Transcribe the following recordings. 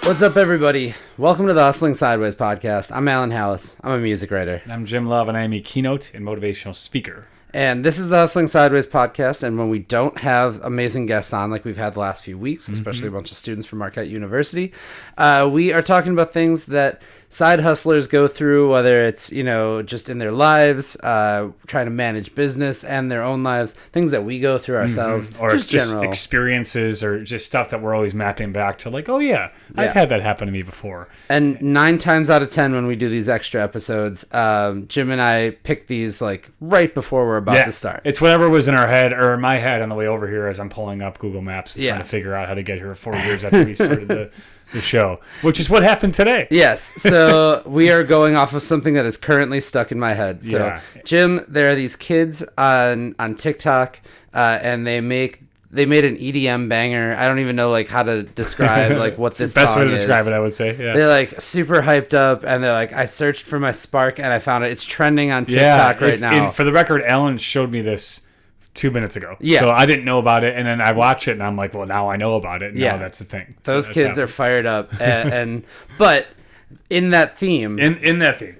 What's up, everybody? Welcome to the Hustling Sideways podcast. I'm Alan Halas. I'm a music writer. I'm Jim Love, and I'm a keynote and motivational speaker. And this is the Hustling Sideways podcast, and when we don't have amazing guests on like we've had the last few weeks, especially a bunch of students from Marquette University, we are talking about things that side hustlers go through, whether it's, just in their lives, trying to manage business and their own lives, things that we go through ourselves, or just general experiences, or just stuff that we're always mapping back to, like, oh yeah, I've had that happen to me before. And 9 times out of 10 when we do these extra episodes, Jim and I pick these like right before we're about to start. It's whatever was in our head or in my head on the way over here as I'm pulling up Google Maps and trying to figure out how to get here 4 years after we started the show, which is what happened today. Yes. So we are going off of something that is currently stuck in my head. So Jim, there are these kids on TikTok, and they made an EDM banger. I don't even know like how to describe like what this best song way to is. describe it, I would say. Yeah. They're like super hyped up, and they're like, I searched for my Spark and I found it. It's trending on TikTok right now. For the record, Alan showed me this 2 minutes ago. Yeah. So I didn't know about it, and then I watch it and I'm like, well, now I know about it. Now that's the thing. Those kids are fired up, and but in that theme,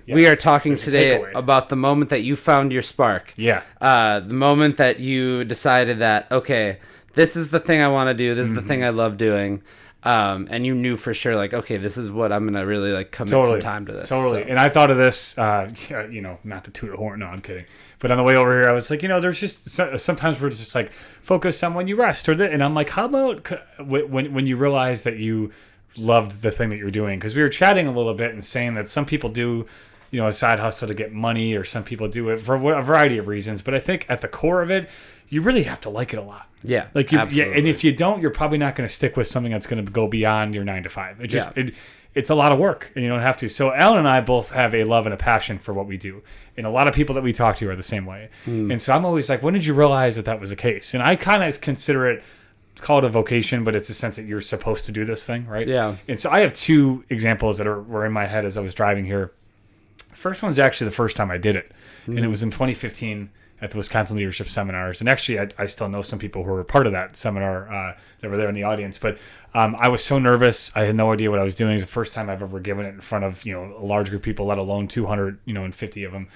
we are talking today about the moment that you found your spark. Yeah. The moment that you decided that, okay, this is the thing I want to do. This is the thing I love doing. And you knew for sure, like, okay, this is what I'm going to really like commit some time to this. Totally. So. And I thought of this, not to toot a horn. No, I'm kidding. But on the way over here, I was like, there's just sometimes we're just like focused on when you rest and I'm like, how about when you realize that you loved the thing that you're doing? Because we were chatting a little bit and saying that some people do, a side hustle to get money, or some people do it for a variety of reasons. But I think at the core of it, you really have to like it a lot. Yeah, like absolutely. And if you don't, you're probably not going to stick with something that's going to go beyond your 9 to 5. It's a lot of work, and you don't have to. So Alan and I both have a love and a passion for what we do, and a lot of people that we talk to are the same way. And so I'm always like, when did you realize that was the case? And I kind of consider it, call it a vocation, but it's a sense that you're supposed to do this thing, right? Yeah. And so I have 2 examples that were in my head as I was driving here. The first one's actually the first time I did it, and it was in 2015 at the Wisconsin Leadership Seminars. And actually, I still know some people who were part of that seminar that were there in the audience. But I was so nervous. I had no idea what I was doing. It was the first time I've ever given it in front of, a large group of people, let alone 200, and 50 of them.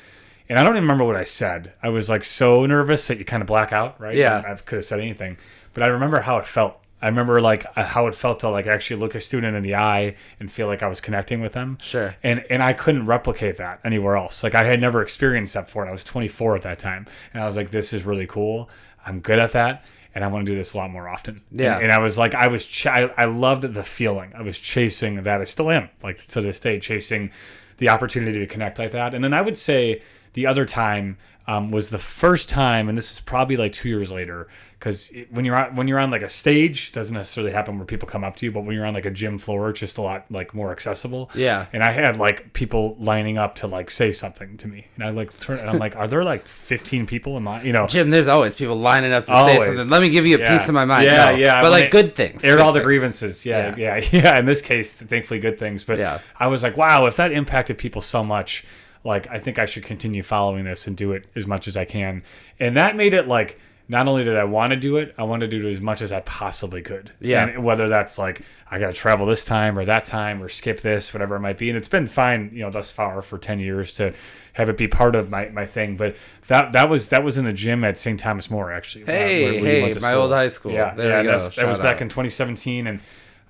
And I don't even remember what I said. I was like so nervous that you kind of black out, right? Yeah. I could have said anything. But I remember how it felt. I remember like how it felt to like actually look a student in the eye and feel like I was connecting with them. Sure. And I couldn't replicate that anywhere else. Like I had never experienced that before. And I was 24 at that time. And I was like, this is really cool. I'm good at that. And I want to do this a lot more often. Yeah. And I was like, I loved the feeling. I was chasing that. I still am, like to this day, chasing the opportunity to connect like that. And then I would say the other time was the first time, and this is probably like 2 years later, because when you're on like a stage, it doesn't necessarily happen where people come up to you, but when you're on like a gym floor, it's just a lot like more accessible. Yeah. And I had like people lining up to like say something to me, and I like turn, and I'm like, are there like 15 people in my, Jim, there's always people lining up to say something. Let me give you a piece of my mind. Yeah. But like good things. Aired all the grievances. Yeah. In this case, thankfully, good things. But I was like, wow, if that impacted people so much, like I think I should continue following this and do it as much as I can. And that made it like, not only did I want to do it, I wanted to do it as much as I possibly could. Yeah. And whether that's like, I got to travel this time or that time or skip this, whatever it might be. And it's been fine, thus far for 10 years to have it be part of my thing. But that was in the gym at St. Thomas More, actually. Hey, my old high school. Yeah. There we go. That was back in 2017. And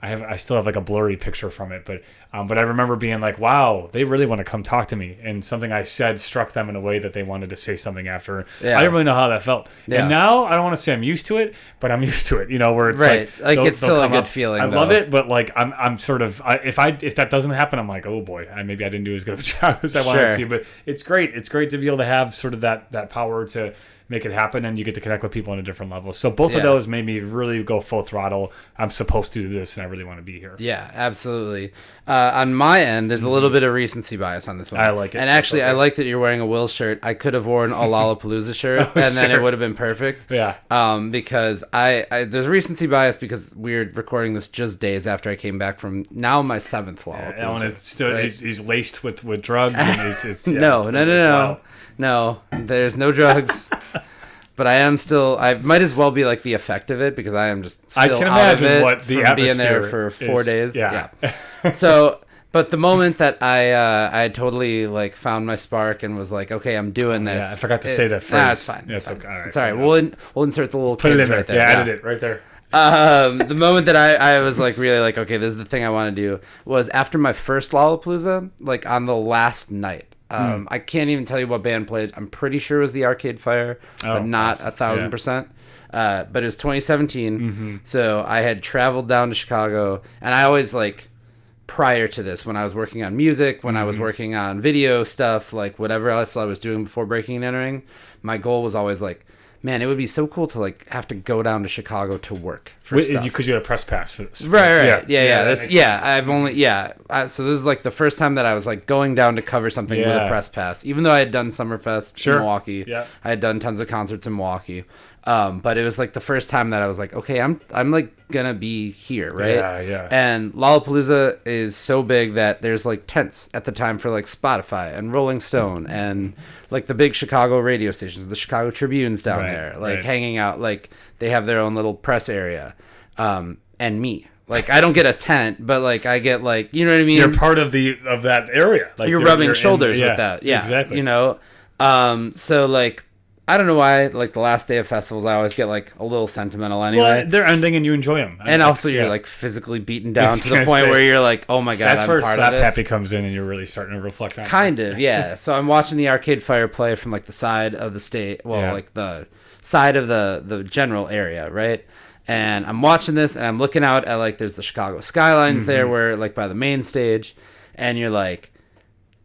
I still have like a blurry picture from it, but I remember being like, wow, they really want to come talk to me, and something I said struck them in a way that they wanted to say something after. Yeah. I didn't really know how that felt. Yeah. And now I don't want to say I'm used to it, but I'm used to it, where it's like it's still a good feeling. I love it, but like I'm sort of, if that doesn't happen, I'm like, oh boy, maybe I didn't do as good of a job as I wanted to, but it's great. It's great to be able to have sort of that power to make it happen, and you get to connect with people on a different level. So both of those made me really go full throttle. I'm supposed to do this, and I really want to be here. Yeah, absolutely. On my end, there's a little bit of recency bias on this one. I like it. And actually, I like that you're wearing a Will shirt. I could have worn a Lollapalooza shirt, and then it would have been perfect. Yeah. Because there's recency bias because we're recording this just days after I came back from now my 7th Lollapalooza. He's laced with drugs. And No. There's no drugs. but I am still. I might as well be like the effect of it because I am just. Still I can out of imagine it what the from being there atmosphere for 4 is. days. Yeah. So, but the moment that I totally like found my spark and was like, okay, I'm doing this. Yeah, I forgot to say that phrase. Nah, it's fine. Yeah, it's fine. okay. All right. It's all right. We'll insert the little Put it kids in right there. there. Yeah, edit it right there. The moment that I was like really like, okay, this is the thing I want to do was after my first Lollapalooza, like on the last night. I can't even tell you what band played. I'm pretty sure it was the Arcade Fire, but not 1,000%. But it was 2017, so I had traveled down to Chicago, and I always like prior to this when I was working on music, when I was working on video stuff, like whatever else I was doing before breaking and entering, my goal was always like, man, it would be so cool to like have to go down to Chicago to work for stuff. Because you had a press pass for this. Right. Yeah. So this is like the first time that I was like going down to cover something with a press pass, even though I had done Summerfest in Milwaukee. Yeah. I had done tons of concerts in Milwaukee. But it was like the first time that I was like, okay, I'm like gonna be here, right? Yeah. And Lollapalooza is so big that there's like tents at the time for like Spotify and Rolling Stone and like the big Chicago radio stations, the Chicago Tribune's down there, like hanging out, like they have their own little press area. And me. Like I don't get a tent, but like I get like, you know what I mean? You're part of that area. Like you're rubbing shoulders with that. Yeah. Exactly. You know? So like I don't know why, like the last day of festivals, I always get like a little sentimental anyway. Well, they're ending and you enjoy them. And also you're like physically beaten down to the point where you're like, oh my God, that's where part Slap of this. Happy comes in and you're really starting to reflect on it. Kind of, yeah. So I'm watching the Arcade Fire play from like the side of the state, like the side of the general area, right? And I'm watching this and I'm looking out at like there's the Chicago skylines there where like by the main stage, and you're like,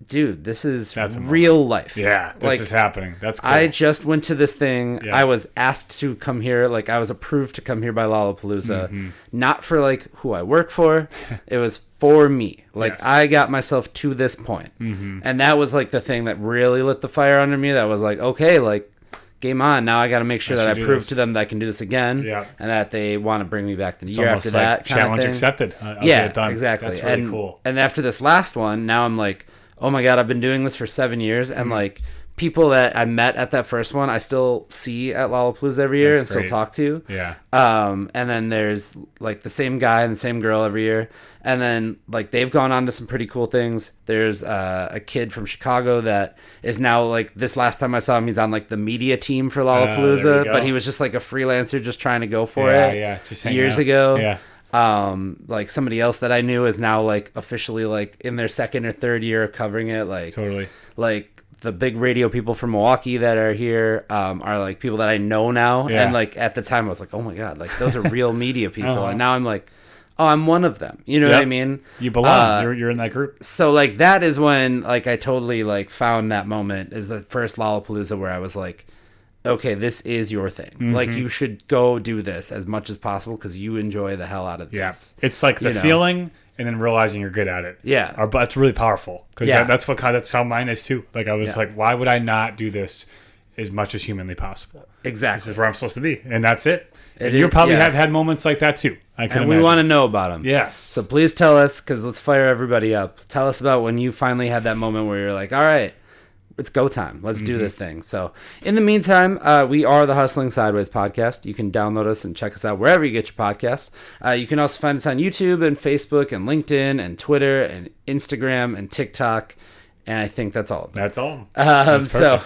dude, this is real life. Yeah, this is happening. That's cool. I just went to this thing. Yeah. I was asked to come here. Like, I was approved to come here by Lollapalooza. Not for, like, who I work for. It was for me. Like, I got myself to this point. And that was, like, the thing that really lit the fire under me. That was like, okay, like, game on. Now I got to make sure that I prove to them that I can do this again. Yeah. And that they want to bring me back the year after that. Challenge accepted. Exactly. That's really cool. And after this last one, now I'm like, oh my God, I've been doing this for 7 years. And like people that I met at that first one, I still see at Lollapalooza every year and still talk to. Yeah. And then there's like the same guy and the same girl every year. And then like they've gone on to some pretty cool things. There's a kid from Chicago that is now like, this last time I saw him, he's on like the media team for Lollapalooza, but he was just like a freelancer just trying to go for it. Yeah. Just years ago. Yeah. Like somebody else that I knew is now like officially like in their second or third year of covering it. Like totally. Like the big radio people from Milwaukee that are here are like people that I know now. And like at the time I was like, oh my God, like those are real media people. And now I'm like, oh, I'm one of them. You know what I mean? You belong. You're in that group. So like that is when like I totally like found that moment is the first Lollapalooza where I was like, okay, this is your thing. Like you should go do this as much as possible because you enjoy the hell out of this. It's like the feeling and then realizing you're good at it. Yeah. But it's really powerful because that's how mine is too. Like I was like, why would I not do this as much as humanly possible? Exactly. This is where I'm supposed to be. And that's it. You probably have had moments like that too. And we want to know about them. Yes. So please tell us, because let's fire everybody up. Tell us about when you finally had that moment where you're like, all right, it's go time. Let's do this thing. So in the meantime, we are the Hustling Sideways podcast. You can download us and check us out wherever you get your podcasts. You can also find us on YouTube and Facebook and LinkedIn and Twitter and Instagram and TikTok. And I think that's all of them. That's all. So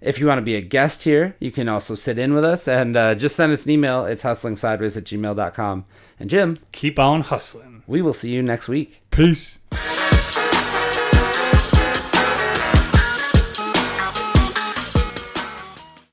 if you want to be a guest here, you can also sit in with us and just send us an email. It's hustlingsideways@gmail.com. And Jim, keep on hustling. We will see you next week. Peace.